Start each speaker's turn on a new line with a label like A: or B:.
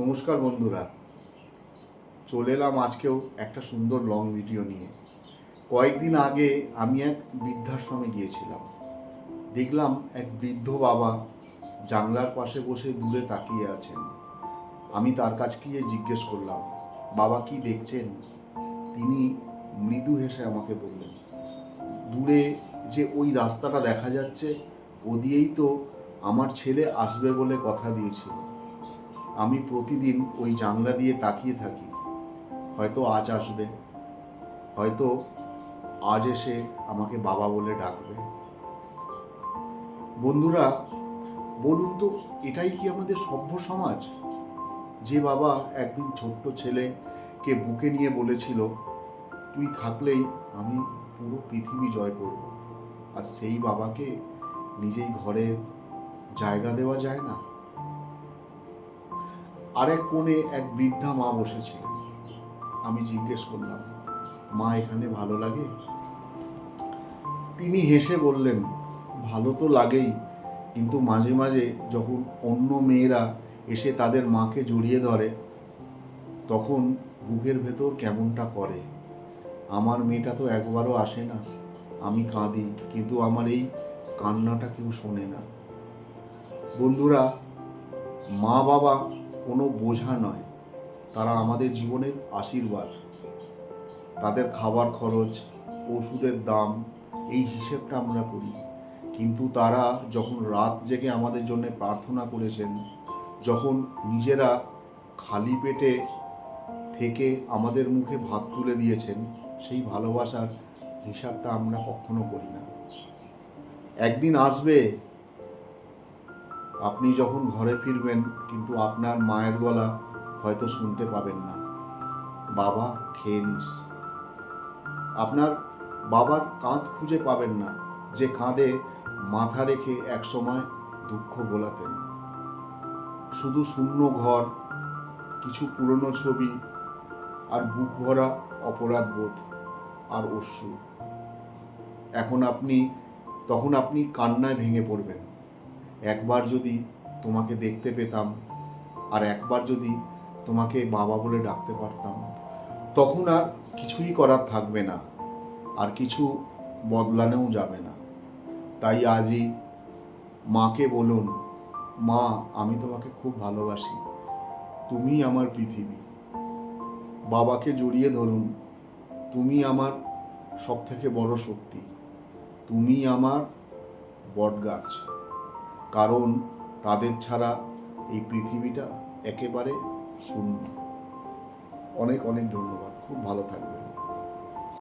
A: নমস্কার বন্ধুরা, চলে এলাম আজকেও একটা সুন্দর লং ভিডিও নিয়ে। কয়েকদিন আগে আমি এক বৃদ্ধাশ্রমে গিয়েছিলাম। দেখলাম এক বৃদ্ধ বাবা জানলার পাশে বসে দূরে তাকিয়ে আছেন। আমি তার কাছে গিয়ে জিজ্ঞেস করলাম, বাবা কি দেখছেন? তিনি মৃদু হেসে আমাকে বললেন, দূরে যে ওই রাস্তাটা দেখা যাচ্ছে, ও দিয়েই তো আমার ছেলে আসবে বলে কথা দিয়েছিল। আমি প্রতিদিন ওই জানলা দিয়ে তাকিয়ে থাকি, হয়তো আজ আসবে, হয়তো আজ এসে আমাকে বাবা বলে ডাকবে। বন্ধুরা, বলুন তো, এটাই কি আমাদের সভ্য সমাজ? যে বাবা একদিন ছোট্ট ছেলেকে বুকে নিয়ে বলেছিল, তুই থাকলেই আমি পুরো পৃথিবী জয় করব, আর সেই বাবাকে নিজেই ঘরে জায়গা দেওয়া যায় না। আরেক কোণে এক বৃদ্ধা মা বসেছিলেন। আমি জিজ্ঞেস করলাম, মা এখানে ভালো লাগে? তিনি হেসে বললেন, ভালো তো লাগেই, কিন্তু মাঝে মাঝে যখন অন্য মেয়েরা এসে তাদের মাকে জড়িয়ে ধরে, তখন বুকের ভেতর কেমনটা করে। আমার মেয়েটা তো একবারও আসে না। আমি কাঁদি, কিন্তু আমার এই কান্নাটা কেউ শোনে না। বন্ধুরা, মা বাবা কোনো বোঝা নয়, তারা আমাদের জীবনের আশীর্বাদ। তাদের খাবার খরচ, ওষুধের দাম, এই হিসেবটা আমরা করি, কিন্তু তারা যখন রাত জেগে আমাদের জন্য প্রার্থনা করেছেন, যখন নিজেরা খালি পেটে থেকে আমাদের মুখে ভাত তুলে দিয়েছেন, সেই ভালোবাসার হিসাবটা আমরা কখনো করি না। একদিন আসবে, আপনি যখন ঘরে ফিরবেন, কিন্তু আপনার মায়ের গলা হয়তো শুনতে পাবেন না, বাবা খেয়ে নিস। আপনার বাবার কাঁধ খুঁজে পাবেন না, যে কাঁধে মাথা রেখে একসময় দুঃখ গোলাতেন। শুধু শূন্য ঘর, কিছু পুরনো ছবি, আর বুক ভরা অপরাধ বোধ আর অশ্রু। তখন আপনি কান্নায় ভেঙে পড়বেন। একবার যদি তোমাকে দেখতে পেতাম, আর একবার যদি তোমাকে বাবা বলে ডাকতে পারতাম, তখন আর কিছুই করার থাকবে না, আর কিছু বদলানোও যাবে না। তাই আজই মাকে বলুন, মা আমি তোমাকে খুব ভালোবাসি, তুমি আমার পৃথিবী। বাবাকে জড়িয়ে ধরুন, তুমি আমার সব থেকে বড় শক্তি, তুমি আমার বটগাছ। কারণ তাদের ছাড়া এই পৃথিবীটা একেবারে শূন্য। অনেক অনেক ধন্যবাদ, খুব ভালো থাকবেন।